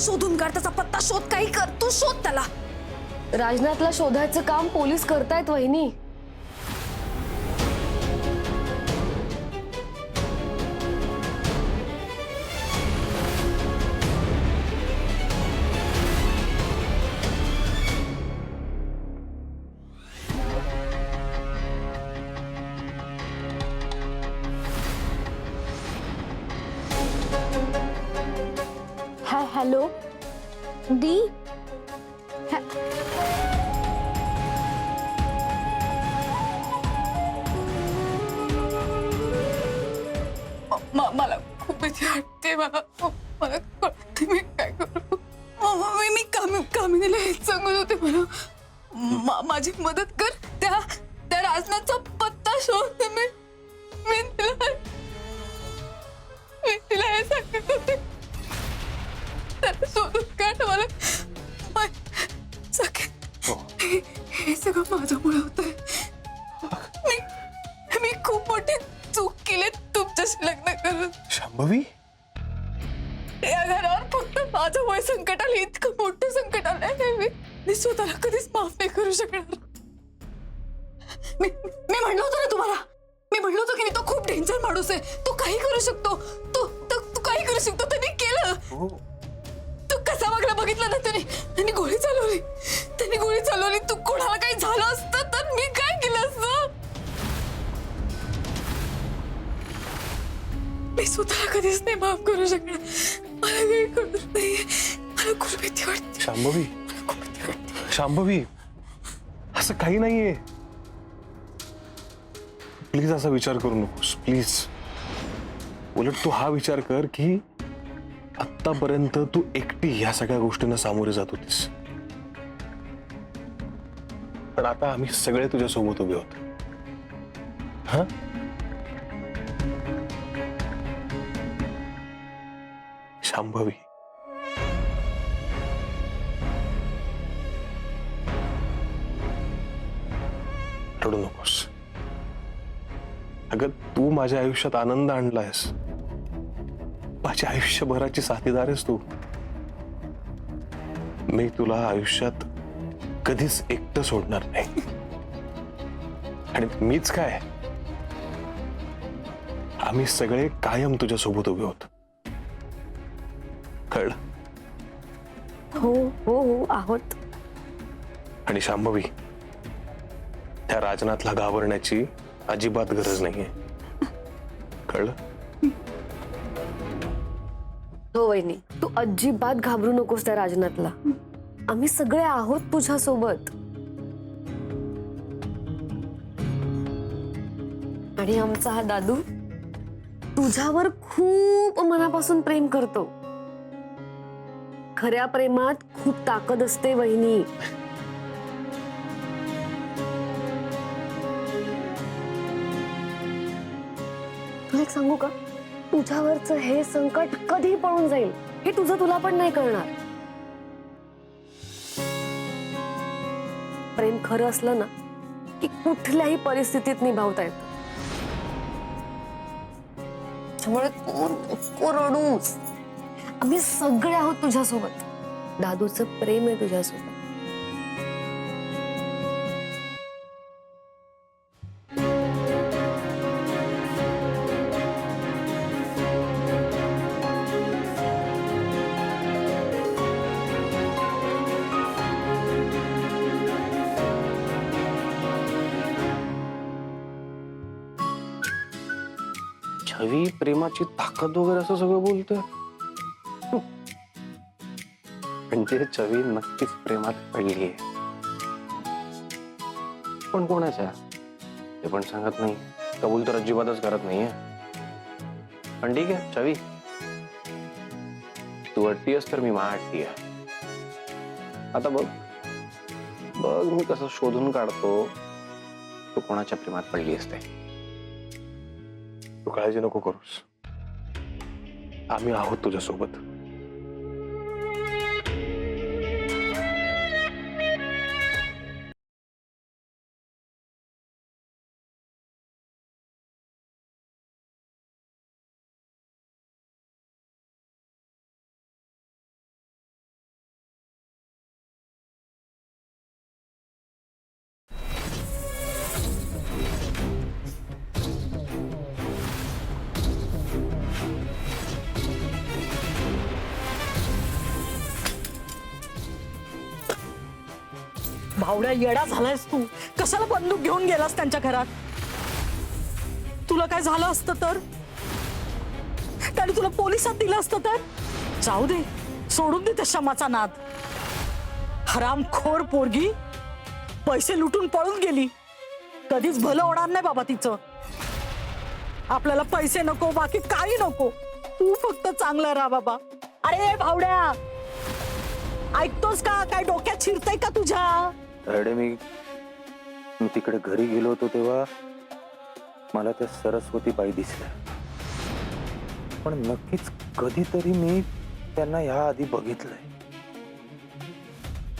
शोधून काढ, त्याचा पत्ता शोध, काही कर, तू शोध त्याला. राजनाथला शोधायचं काम पोलीस करतायत वहिनी. हॅलो दी. मला खूप भीती वाटते. मला कळते मी काय करू. मी कामिनीला हेच सांगत होते, मला माझी मदत कर, त्या राजनाथचा पत्ता शोध. मी तिला हे सांगत होते, त्याला शोधून काढ मला. हे सगळं माझ्यामुळे होतंय. मी खूप मोठी चूक केली तुमच्याशी लग्न करून. शांभवी, या घरावर फक्त माझ्यामुळे संकट आलं, इतकं मोठं संकट आलंय. मी स्वतःला कधीच माफ नाही करू शकणार. मी म्हणलं होतं ना तुम्हाला, मी म्हणलं होतं की तो खूप डेंजर माणूस आहे, तो काही करू शकतो, तू काही करू शकतो. त्यांनी केलं. तू कसा वागला बघितलं ना त्यांनी गोळी चालवली. तू कोणाला काही झालं असतं तर मी काय केलं असतं. मी स्वतःला कधीच नाही माफ करू शकणार. मला काही कळत नाही. मला खूप भीती वाटते. शांभवी, शांभवी, असं काही नाहीये. प्लीज असा विचार करू नकोस, प्लीज. उलट तू हा विचार कर की आतापर्यंत तू एकटी या सगळ्या गोष्टींना सामोरे जात होतीस, पण आता आम्ही सगळे तुझ्या सोबत उभे आहोत. हा, शांभवी, रडू नकोस. अगं, तू माझ्या आयुष्यात आनंद आणलायस, माझ्या आयुष्यभराची साथीदार आहेस तू. मी तुला आयुष्यात कधीच एकटं सोडणार नाही. आणि मीच काय, आम्ही सगळे कायम तुझ्या सोबत उभे आहोत. कळलं? हो हो हो आहोत. आणि शांभवी, त्या राजनाथला घाबरण्याची अजिबात गरज नाहीये. कळलं? हो वहिनी, तू अजिबात घाबरू नकोस त्या राजनाथला. आम्ही सगळे आहोत तुझ्या सोबत. आणि आमचा हा दादू तुझ्यावर खूप मनापासून प्रेम करतो. खऱ्या प्रेमात खूप ताकद असते वहिनी. तुला एक सांगू का, तुझ्यावरचं हे संकट कधी पळून जाईल हे तुला पण नाही कळणार. प्रेम खरं असलं ना की कुठल्याही परिस्थितीत निभावता येतं. त्यामुळे तू नको रडूस. आम्ही सगळे आहोत तुझ्यासोबत. दादूचं प्रेम आहे तुझ्यासोबत. छवी प्रेमाची ताकद वगैरे असं सगळं बोलतोय. म्हणजे छवी नक्कीच प्रेमात पडलीये, पण कोणाच्या ते पण सांगत नाही. कबूल तर अजिबातच करत नाहीये. पण ठीक आहे छवी, तू अट्टीयस तर मी महाट्टी आहे. आता बघ बघ मी कसं शोधून काढतो तू कोणाच्या प्रेमात पडली असते. तू काळजी नको करूस, आम्ही आहोत तुझ्यासोबत. भावड्या येडा झालायस तू. कशाला बंदूक घेऊन गेलास त्यांच्या घरात? तुला काय झालं असतं तर? त्याने तुला पोलिसात दिलं असतं तर? जाऊ दे, सोडून दे त्या शमाचा नाद. हरामखोर पोरगी पैसे लुटून पळून गेली. कधीच भलं होणार नाही बाबा तिचं. आपल्याला पैसे नको, बाकी काही नको. तू फक्त चांगला राहा बाबा. अरे भावड्या, ऐकतोस का? काय डोक्यात शिरतय का तुझ्या? अरे मी तिकडे घरी गेलो होतो तेव्हा मला त्या सरस्वती बाई दिसल्या, पण नक्कीच कधीतरी मी त्यांना ह्या आधी बघितलंय.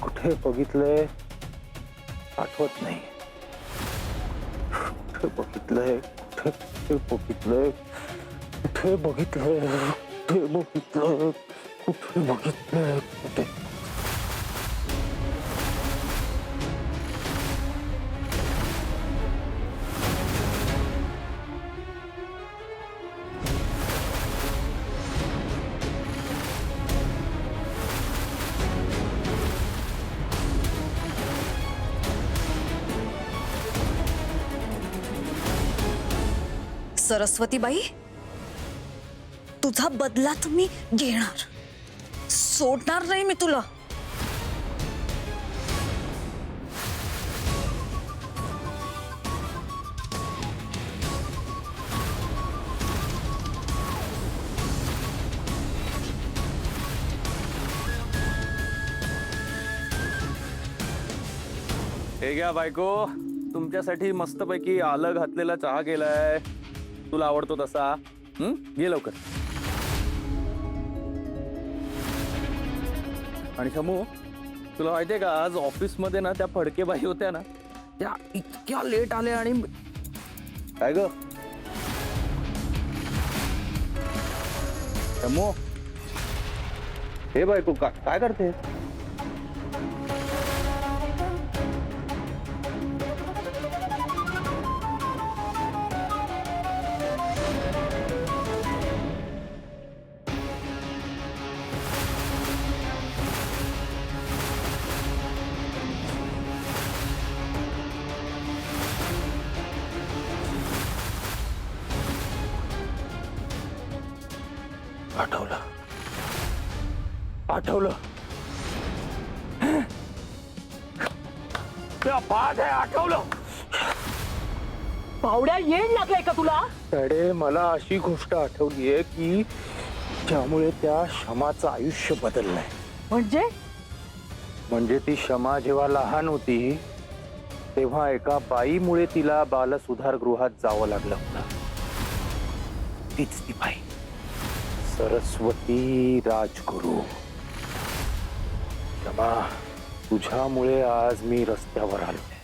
कुठे बघितलंय आठवत नाही. कुठे बघितलंय, कुठे बघितलंय, कुठे बघितलंय, कुठे बघितलंय, कुठे बघितलंय, कुठे. सरस्वतीबाई, तुझा बदला तुम्ही घेणार. सोडणार नाही मी तुला. हे घ्या बायको, तुमच्यासाठी मस्तपैकी आलं घातलेला चहा केलाय. तुला आवडतो तसा. घे लवकर. आणि शमू, तुला माहितीये का, आज ऑफिस मध्ये ना त्या फडके बाई होत्या ना, त्या इतक्या लेट आल्या. आणि काय ग शमू, हे बायको काय करते? आठवलं, आठवलं. त्या बाद आहे, आठवलं. भावड्या, येड लागलाय का तुला? अरे मला अशी गोष्ट आठवलीये की ज्यामुळे त्या शमाचं आयुष्य बदललंय. म्हणजे ती शमा जेव्हा लहान होती तेव्हा एका बाईमुळे तिला बालसुधारगृहात जावं लागलं होतं. तीच ती बाई, सरस्वती राजगुरू. शमा, तुझ्यामुळे आज मी रस्त्यावर आलोय.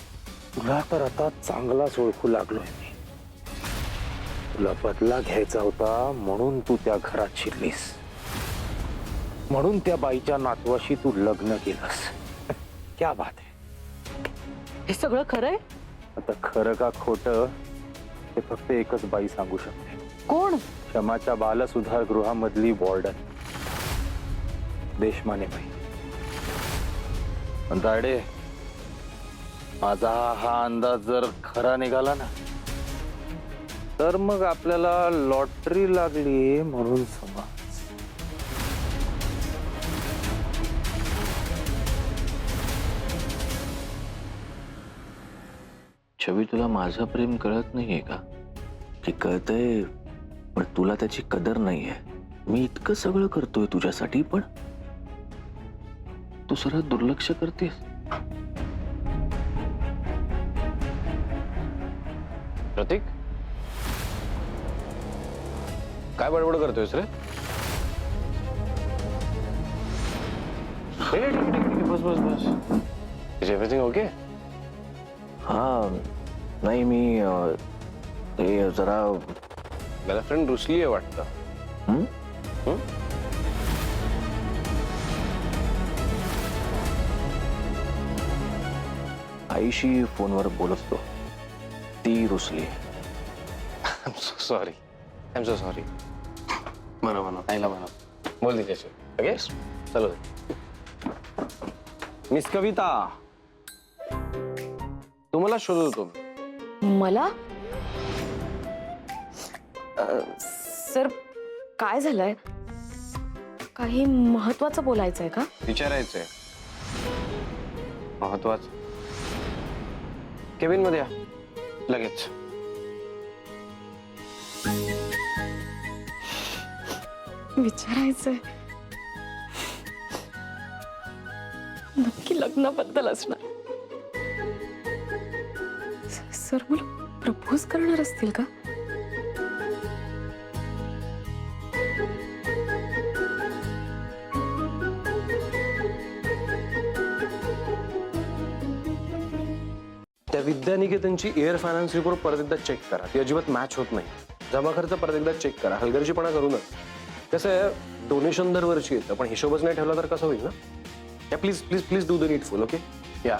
तुला तर आता चांगलाच ओळखू लागलोय मी. तुला बदला घ्यायचा होता म्हणून तू त्या घरात शिरलीस, म्हणून त्या बाईच्या नातवाशी तू लग्न केलंस. क्या बात आहे. हे सगळं खरंय? आता खरं का खोटं हे फक्त एकच बाई सांगू शकते. कोण? शमाच्या बालसुधारगृहामधली वॉर्डन देशमाने बाई. पण तायडे, माझा हा अंदाज जर खरा निघाला ना, तर मग आपल्याला लॉटरी लागली म्हणून समज. छवी, तुला माझं प्रेम कळत नाहीये का? की कळतंय, पण तुला त्याची कदर नाहीये. मी इतकं सगळं करतोय तुझ्यासाठी, पण तू सरळ दुर्लक्ष करतेस. प्रतीक, काय बडबड करतोयस रे? बस बस बस. Is everything okay? हा, नाही मी ते जरा गर्लफ्रेंड रुसली आहे वाटतं. आईशी फोनवर बोलत होतो, ती रुसली. I am so sorry, I am so sorry. म्हणा आईला म्हणा, बोल तिच्याशी. ओके, चलो. मिस कविता, तुम्हाला शोधत होतो मी. मला सर काय झालंय? काही महत्वाचं बोलायचंय का? विचारायचंय महत्वाचं. केबिन मध्ये या लगेच. विचारायचंय नक्की लग्नाबद्दल असणार. सर मला प्रपोज करणार असतील का? त्या विद्यानिकेतनची एअर फायनान्स रिपोर्ट परत एकदा चेक करा. ती अजिबात मॅच होत नाही. जमा खर्च परत एकदा चेक करा. हलगर्जीपणा करू नका. कसं आहे डोनेशन दरवर्षी येतं पण हिशोबच नाही ठेवला तर कसं होईल ना. या please please please do the needful. Okay या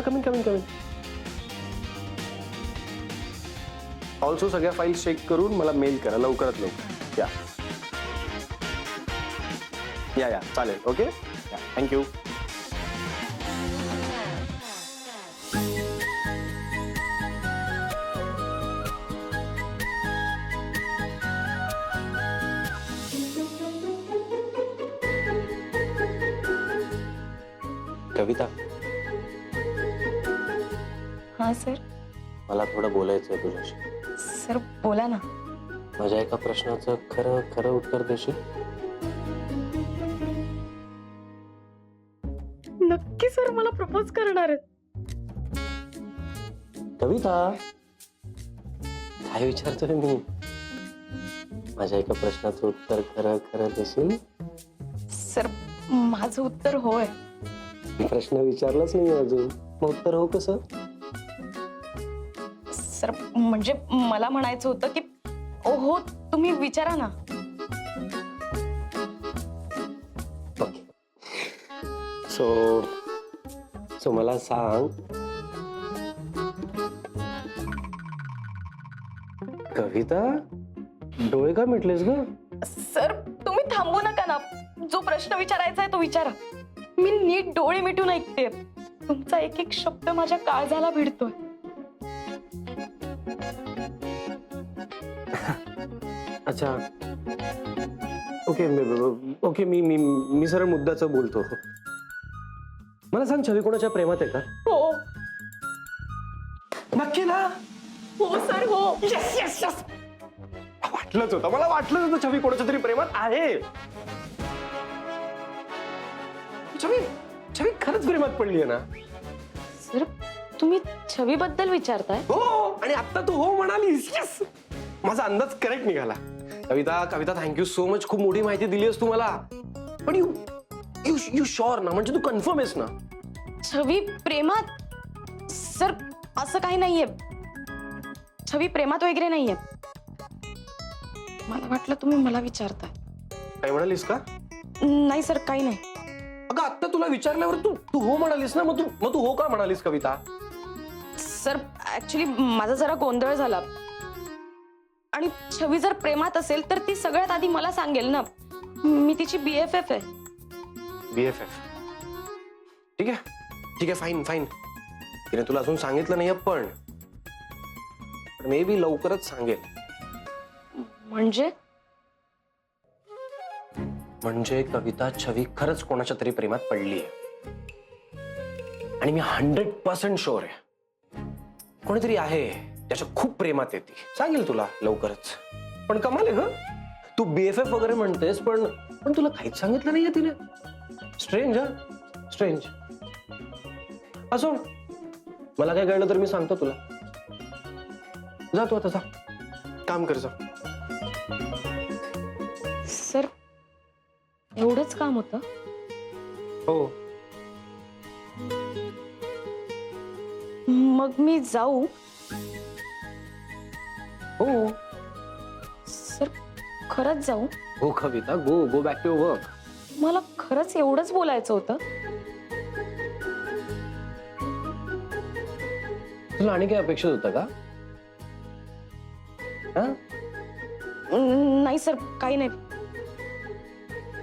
कमिंग कमिंग कमिंग. ऑल्सो सगळ्या फाईल्स चेक करून मला मेल करा लवकरात लवकर. या चालेल. ओके या थँक्यू. कविता हा सर. मला थोडं बोलायचं आहे तुझ्याशी. सर बोला ना. माझ्या एका प्रश्नाचं खरं खरं उत्तर देशील? नक्की सर मला प्रपोज करणार आहेत. कविता काय विचारतोय मी? माझ्या एका प्रश्नाचं उत्तर खरं खरं देशील? सर माझं उत्तर होय. मी प्रश्न विचारलाच नाही अजून मग उत्तर हो कसं? सर म्हणजे मला म्हणायचं होतं की हो तुम्ही विचारा ना. ओके सो मला सांग कविता डोळे का मिटलेस ग? सर तुम्ही थांबू नका ना. जो प्रश्न विचारायचा आहे तो विचारा. मी नीट डोळे मिटून ऐकते. तुमचा एक एक शब्द माझ्या काळजाला भिडतोय. अच्छा ओके ओके मी सरळ मुद्द्याचं बोलतो. मला सांग छवी कोणाच्या प्रेमात आहे का? हो नक्की ना? हो सर हो. वाटलंच होतं मला वाटलंच होतं छवी कोणाच्या तरी प्रेमात आहे. छवी छवी खरंच प्रेमात पडली आहे ना? सर तुम्ही छवी बद्दल विचारताय? हो आणि आता तू हो म्हणालीस. Yes! माझा अंदाज करेक्ट निघाला. कविता कविता थँक्यू सो मच. खूप मोठी माहिती दिलीस तू मला. पण यू यू यू शुअर ना? म्हणजे तू कन्फर्म आहेस ना? छवी प्रेमात? सर असं काही नाहीये. छवी प्रेमात वगैरे नाहीये. मला वाटलं तुम्ही मला विचारताय. काय म्हणालीस का? नाही सर काही नाही. अगं आता तुला विचारल्यावर तू तू हो म्हणालीस ना? मग तू हो का म्हणालीस कविता? सर ऍक्च्युली माझा जरा गोंधळ झाला. आणि छवी जर प्रेमात असेल तर ती सगळ्यात आधी मला सांगेल ना. मी तिची BFF आहे. BFF ठीक आहे फाईन फाईन. तिने तुला अजून सांगितलं नाही पण मे बी लवकरच सांगेल. म्हणजे कविता छवी खरंच कोणाच्या तरी प्रेमात पडली आहे. आणि मी 100% शुअर आहे कोणीतरी आहे त्याच्या खूप प्रेमात येते. सांगेल तुला लवकरच. पण कमाल आहे ग तू BFF वगैरे म्हणतेस पण तुला काहीच सांगितलं नाहीये तिने. स्ट्रेंज. स्ट्रेंज. असो मला काय कळलं तर मी सांगतो तुला. जा तू आता जा काम कर जा. सर एवढंच काम होतं? हो मग मी जाऊ? हो सर खरंच जाऊ? हो कविता गो बॅक टू वर्क. मला खरंच एवढंच बोलायचं होतं. तुला आणि काय अपेक्षित होतं का? हा? नाही सर काही नाही.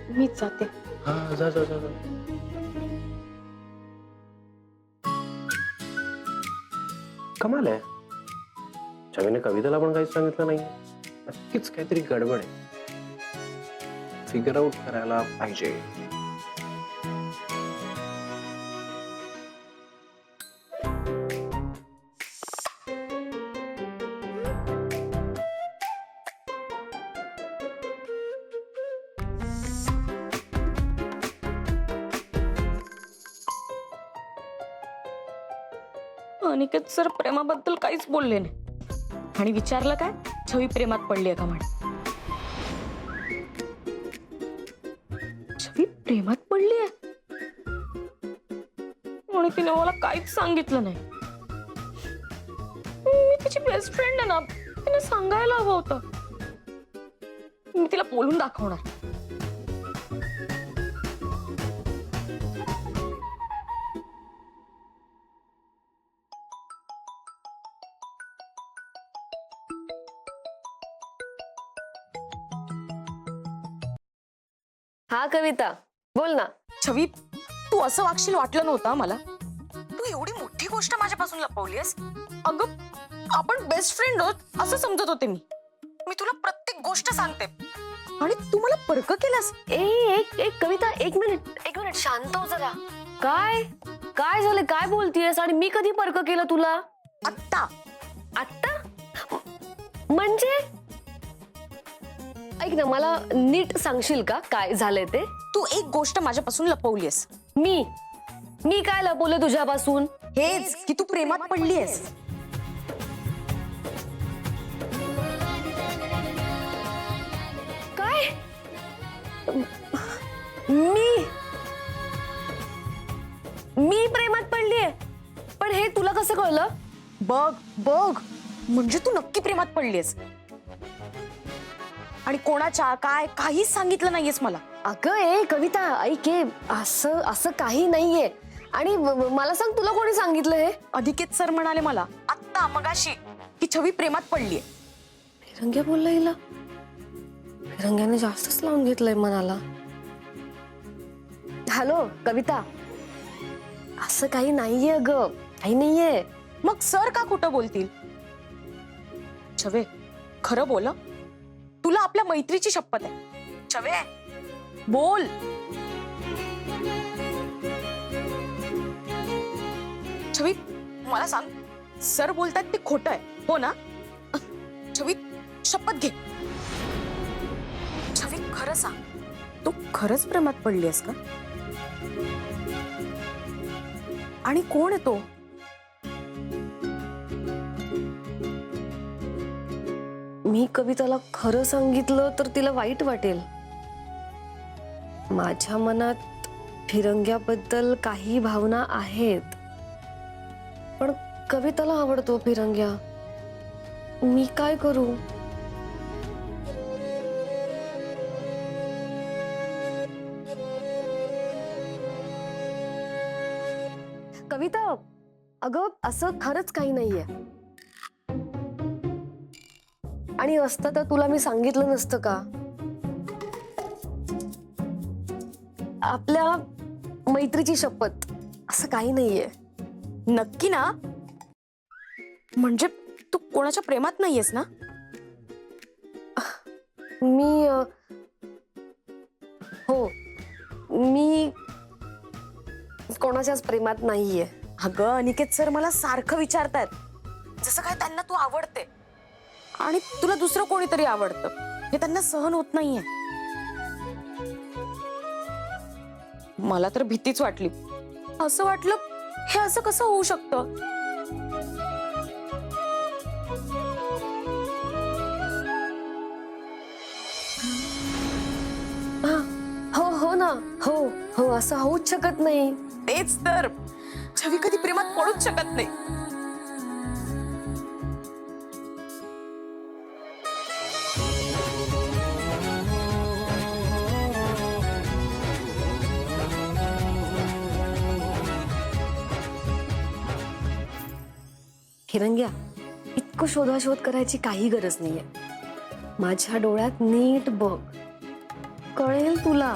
मी जाते. हा जा जा जा जा. कमाल आहे. छवीने कविताला पण काहीच सांगितलं नाही. नक्कीच काहीतरी गडबड आहे. फिगर आउट करायला पाहिजे. अनिकेत सर प्रेमाबद्दल काहीच बोलले नाही आणि विचारलं काय, छवी प्रेमात पडली आहे का म्हणे. छवी प्रेमात पडली आहे आणि तिने मला काहीच सांगितलं नाही. मी तिची बेस्ट फ्रेंड आहे ना, तिने सांगायला हवं होतं. मी तिला बोलून दाखवणार. हा कविता बोल ना. छवी, तू असं वागशील वाटलं नव्हतं मला. तू एवढी मोठी गोष्ट माझ्यापासून लपवलीस. अगं, आपण बेस्ट फ्रेंड आहोत असं समजत होते मी. मी तुला प्रत्येक गोष्ट सांगते आणि तू मला परक केलास. एक कविता, एक मिनिट शांत हो जरा. काय काय झालं, काय बोलतीयस? आणि मी कधी परक केलं तुला? आत्ता आत्ता म्हणजे ऐक ना, मला नीट सांगशील का काय झालंय ते? तू एक गोष्ट माझ्यापासून लपवलीस. मी काय लपवलं तुझ्यापासून? हेच की तू प्रेमात पडलीयस. काय? मी प्रेमात पडलीये? पण हे तुला कसं कळलं? बघ बघ, म्हणजे तू नक्की प्रेमात पडलीयस आणि कोणाच्या काय काहीच सांगितलं नाहीयेस मला. अगं ए कविता, ऐक असं असं काही नाहीये. आणि मला सांग, तुला कोणी सांगितलं हे? अनिकेत सर म्हणाले मला आत्ता मगाशी की छवी प्रेमात पडलीये. फिरंग्या बोलला हिला. फिरंग्याने जास्तच लावून घेतलंय मनाला. हॅलो कविता, असं काही नाहीये अगं, काही नाहीये. मग सर का खोटं बोलतील? छवे, खरं बोल. तुला आपल्या मैत्रीची शपथ आहे. छवे, बोल. छवी, मला सांग, सर बोलतात ते खोटं आहे हो ना? छवी, शपथ घे. छवी, खरं सांग, तू खरंच प्रेमात पडलीयस का? आणि कोण आहे तो? मी कविताला खरं सांगितलं तर तिला वाईट वाटेल. माझ्या मनात फिरंग्याबद्दल काही भावना आहेत, पण कविताला आवडतो फिरंग्या. मी काय करू? कविता, अगं असं खरंच काही नाहीये. आणि असतं तर तुला मी सांगितलं नसतं का? आपल्या मैत्रीची शपथ, असं काही नाहीये. नक्की ना? म्हणजे तू कोणाच्या प्रेमात नाहीयेस ना? मी हो, मी कोणाच्याच प्रेमात नाहीये. अगं अनिकेत सर मला सारखं विचारतायत, जसं काय त्यांना तू आवडते आणि तुला दुसरं कोणीतरी आवडतं हे त्यांना सहन होत नाहीये. मला तर भीतीच वाटली. असं वाटलं हे असं कसं होऊ शकतं. हो हो ना, हो हो, असं होऊच शकत नाही. तेच तर, छवी कधी प्रेमात पडूच शकत नाही. फिरंग्या, इतकं शोधाशोध करायची काही गरज नाहीये. माझ्या डोळ्यात नीट बघ, कळेल तुला.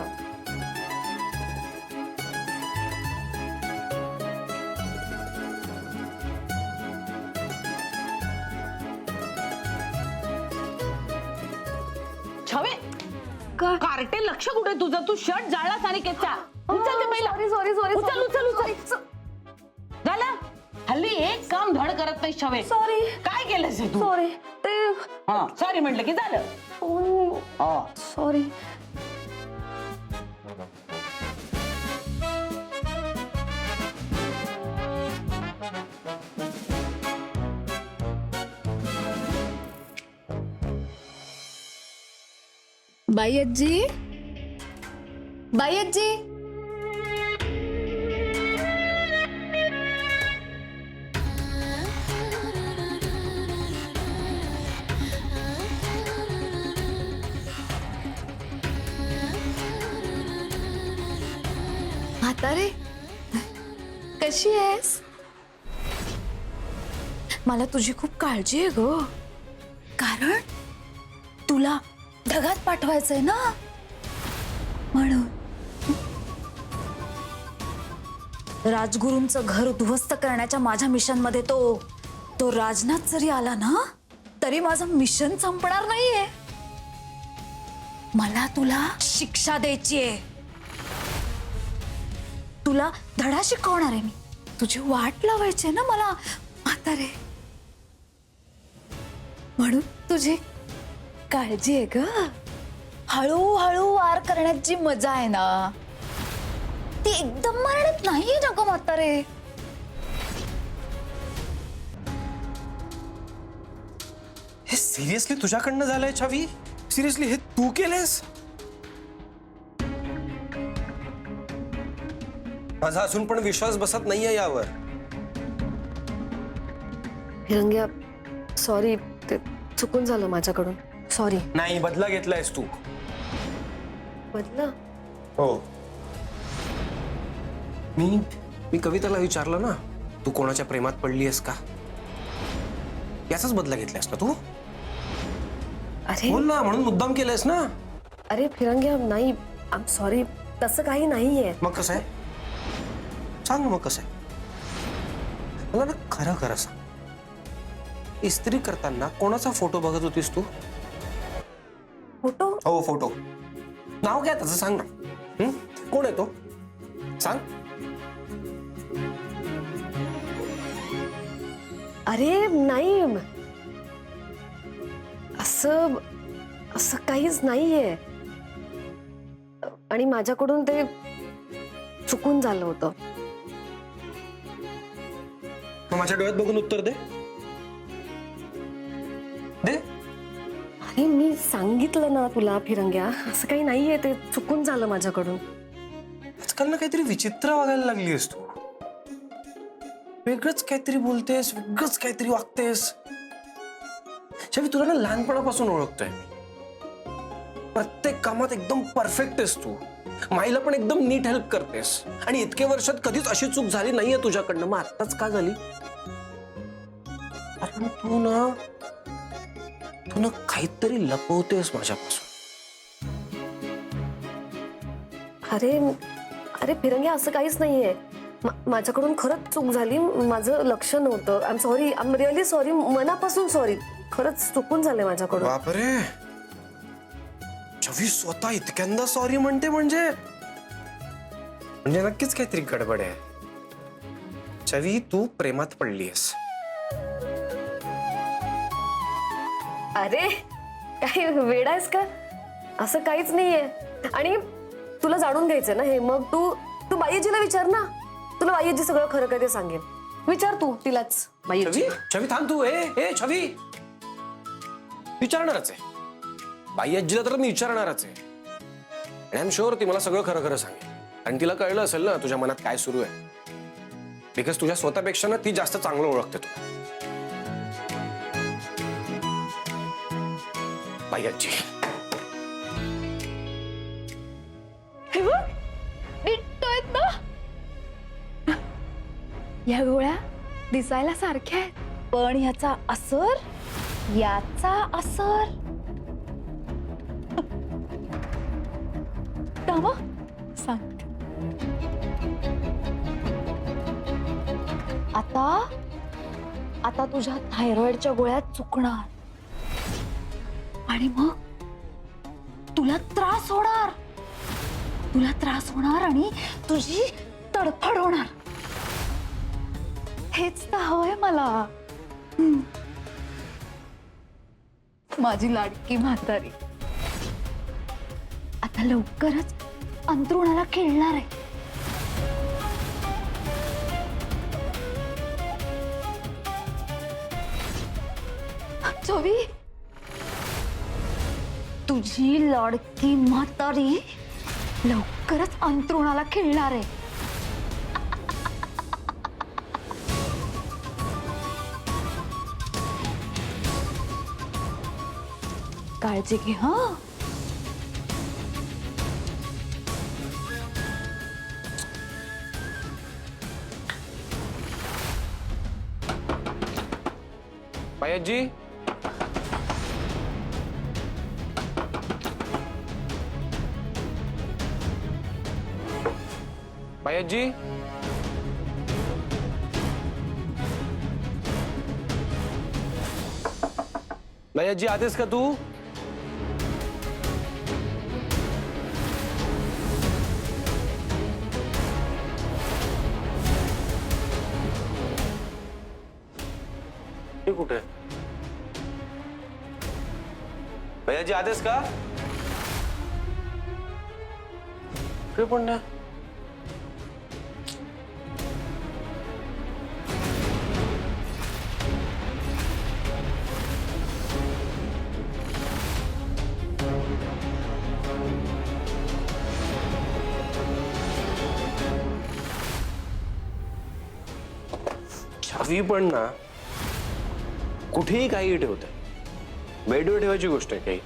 काय कार्टे लक्ष कुठे तुझं? तू शर्ट जाळलास आणि केचा. उचल ते पहिला. सॉरी सॉरी सॉरी उचल उचल उचल. झालं? हल्ली एक काम धड करत नाही शवे. सॉरी काय केलंस हे तू? सॉरी ते हा सॉरी म्हटलं की झालं. हा. सॉरी. बाई आजी, बाई आजी. म्हातारे कशी आहेस? मला तुझी खूप काळजी आहे ग, कारण तुला ढगात पाठवायचंय ना म्हणून. राजगुरूंचं घर उद्ध्वस्त करण्याच्या माझ्या मिशन मध्ये तो राजनाथ जरी आला ना तरी माझं मिशन संपणार नाहीये. मला तुला शिक्षा द्यायची आहे. तुला धडा शिकवणार आहे मी. तुझी वाट लावायची ना मला म्हातारे, म्हणून तुझी काळजी आहे ग. हळूहळू वार करण्यात जी मजा आहे ना ती एकदम मारण्यात नाहीये ना ग म्हातारे. हे सिरियसली तुझ्याकडनं झालंय छवी? सिरियसली हे तू केलेस? माझा अजून पण विश्वास बसत नाहीये यावर. हिरंग्या सॉरी, ते चुकून झालं माझ्याकडून. सॉरी. नाही, बदला घेतलायस तू. बदला? हो. मी कविताला विचारलं ना, तू कोणाच्या प्रेमात पडलीयस का? याचाच बदला घेतलायस ना तू? अरे बोल ना, म्हणून मुद्दाम केलंयस ना? अरे फिरंग्या नाही, आय एम सॉरी, तसं काही नाहीये. मग कसं आहे? सांग मग कसं आहे? मला ना खरं खरं सांग, इस्त्री करताना कोणाचा फोटो बघत होतीस तू? फोटो? हो फोटो. नाव काय त्याचं सांग ना. कोण आहे तो? सांग. अरे नाही, असं असं काहीच नाहीये आणि माझ्याकडून ते चुकून झालं होतं. मग माझ्या डोळ्यात बघून उत्तर दे. दे. अरे मी सांगितलं ना तुला फिरंग्या, असं काही नाहीये, ते चुकून झालं माझ्याकडून. आजकाल ना काहीतरी विचित्र वागायला लागलीस तू. वेगळंच काहीतरी बोलतेस, वेगळंच काहीतरी वागतेस. शवी, तुला ना लहानपणापासून ओळखतोय मी. प्रत्येक कामात एकदम परफेक्ट आहेस तू. माईला पण एकदम नीट हेल्प करतेस आणि इतके वर्षात कधीच अशी चूक झाली नाहीये तुझ्याकडनं. मग आत्ताच का झाली? कारण तू ना काहीतरी लपवतेस माझ्यापासून. अरे अरे फिरंग्या, असं काहीच नाहीये. माझ्याकडून खरंच चूक झाली, माझं लक्ष नव्हतं. I am sorry, I am really sorry, मनापासून सॉरी. खरंच चुकून झालंय माझ्याकडून. बापरे, छवी स्वतः इतक्यांदा सॉरी म्हणते म्हणजे नक्कीच काहीतरी गडबड आहे. छवी, तू प्रेमात पडलीयस. अरे काही वेडा आहेस का? असं काहीच नाहीये. आणि तुला जाणून घ्यायचंय ना हे, मग तू बाईजीला विचार ना. तुला बाईजी सगळं खरं काय ते सांगेल. विचार तू तिलाच. छवी, छवी थांब तू. ए छवी, विचारणारच आहे बाई आजीला, तर मी विचारणारच आहे. आणि आय एम शुअर ती मला सगळं खरं खरं सांगेल. आणि तिला कळलं असेल ना तुझ्या मनात काय सुरू आहे. बिकॉज तुझ्या स्वतःपेक्षा ना ती जास्त चांगलं ओळखते तुला. बाई आजी, आहेत ना या गोळ्या? दिसायला सारख्या आहेत, पण याचा असर थांबा सांग. आता तुझ्या थायरॉइडच्या गोळ्या चुकणार आणि मग तुला तुला त्रास होणार, तुला त्रास होणार आणि तुझी तडफड होणार. हेच तर हवंय मला. माझी लाडकी म्हातारी आता लवकरच अंथरुणाला खेळणार आहे. चवी, तुझी लाडकी म्हातारी लवकरच अंथरुणाला खेळणार आहे. काळजी घे हा. पायजी, पायजी, पायजी आतेस का तू? हे कुठे? भैयाजी आदेश का? इकडे पण नाही. छवी पण ना कुठेही काही ठेवते. बेडवर ठेवायची गोष्ट आहे काही.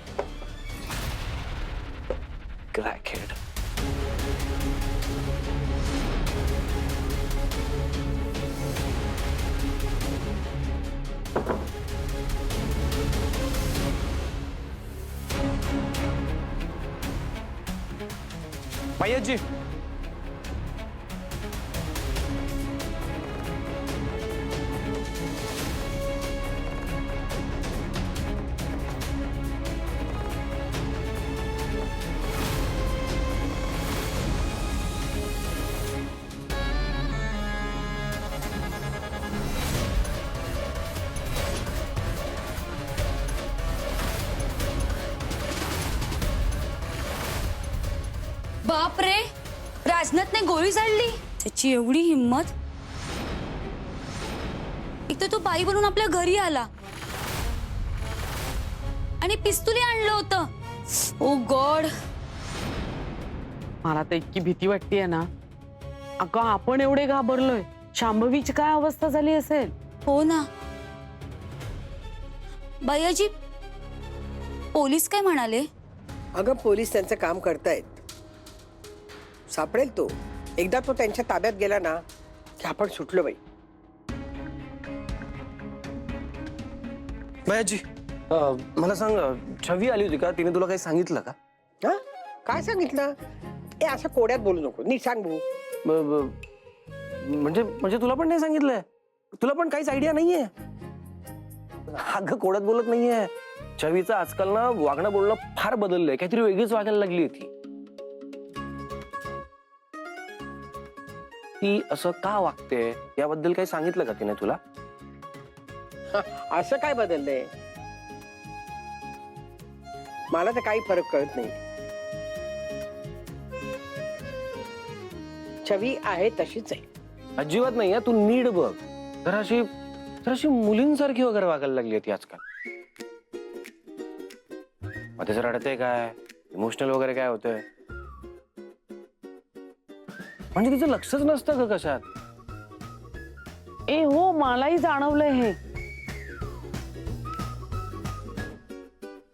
क्रॅकहेड. भैयाजी, बाप रे, राजनाथने गोळी झाडली. त्याची एवढी हिम्मत. एक तर तो बाई बनून आपल्या घरी आला आणि पिस्तुली आणलं होतं. ओ गॉड. मला तर इतकी भीती वाटतेय ना. अगं आपण एवढे घाबरलोय, शांभवीची काय अवस्था झाली असेल. हो ना. भैयाजी, पोलीस काय म्हणाले? अगं पोलीस त्यांचं काम करतायत. सापडेल तो. एकदा तो त्यांच्या ताब्यात गेला ना की आपण सुटलो बाई. भैयाजी, मला सांग, छवी आली होती का? तिने तुला काही सांगितलं का? हा, काय सांगितलं? ए असं कोड्यात बोलू नको, नीट सांग भाऊ. म्हणजे म्हणजे तुला पण नाही सांगितलंय? तुला पण काहीच आयडिया नाहीये? अगं कोड्यात बोलत नाहीये. छवीचं आजकाल ना वागणं बोलणं फार बदललंय. काहीतरी वेगळीच वागायला लागली ती. ती असं का वागते याबद्दल काही सांगितलं का तिने तुला? असं काय बदललंय? मला तर काही फरक कळत नाही. छवी आहे तशीच आहे. अजिबात नाही. तू नीट बघ. जराशी मुलींसारखी वगैरे वागायला लागली ती आजकाल. मध्येच रडते काय, इमोशनल वगैरे काय होतंय? म्हणजे तिचं लक्षच नसतं का कशात? ए हो, मलाही जाणवलंय हे.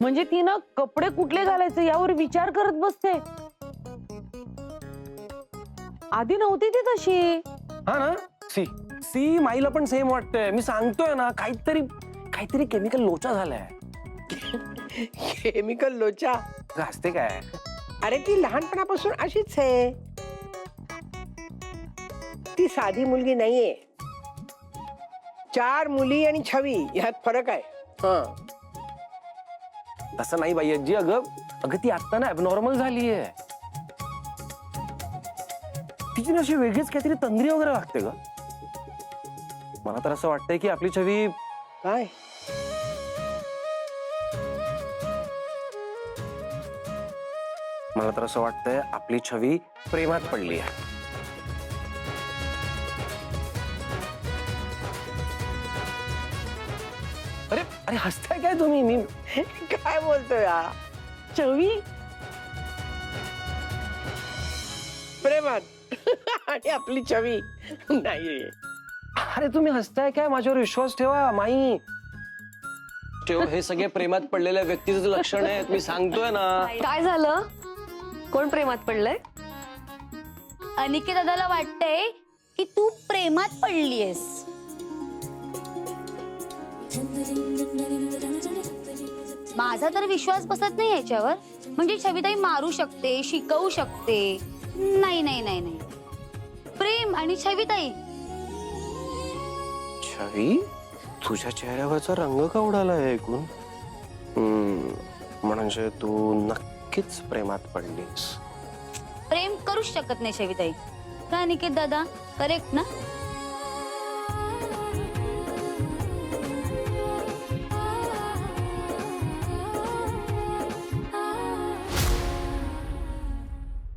म्हणजे ती ना कपडे कुठले घालायचे यावर विचार करत बसते. आधी नव्हती ती तशी. हा ना. सी माईला पण सेम वाटतंय. मी सांगतोय ना, काहीतरी केमिकल लोचा झालाय. केमिकल लोचा असते काय? अरे ती लहानपणापासून अशीच आहे. ती साधी मुलगी नाहीये. 4 मुली आणि छवी यात फरक आहे. हा, तसं नाही बाई आजी. अगं अगं ती आता ना ॲबनॉर्मल झालीये. तिची ना अशी वेगळीच काहीतरी तंद्री वगैरे लागते ग. मला तर असं वाटतंय की आपली छवी काय मला तर असं वाटतंय आपली छवी प्रेमात पडली आहे. अरे अरे हसताय काय तुम्ही? मी काय बोलतोय हा? छवी प्रेमात आणि आपली छवी नाही. अरे तुम्ही हसताय काय? माझ्यावर विश्वास ठेवा माई. ठेव, हे सगळे प्रेमात पडलेल्या व्यक्तीचं लक्षण आहे. मी सांगतोय ना. काय झालं? कोण प्रेमात पडलंय? अनिकेत दादाला वाटतंय की तू प्रेमात पडलीयस. माझा तर विश्वास बसत नाही याच्यावर. म्हणजे छविताई मारू शकते, शिकवू शकते. नाही नाही नाही नाही, प्रेम आणि छविताई. छवी, तुझ्या चेहऱ्यावरचा रंग का उडालाय ऐकून? म्हणजे तू नक्कीच प्रेमात पडलीस. प्रेम करूच शकत नाही छविताई. का अनिकेत दादा? करेक्ट ना?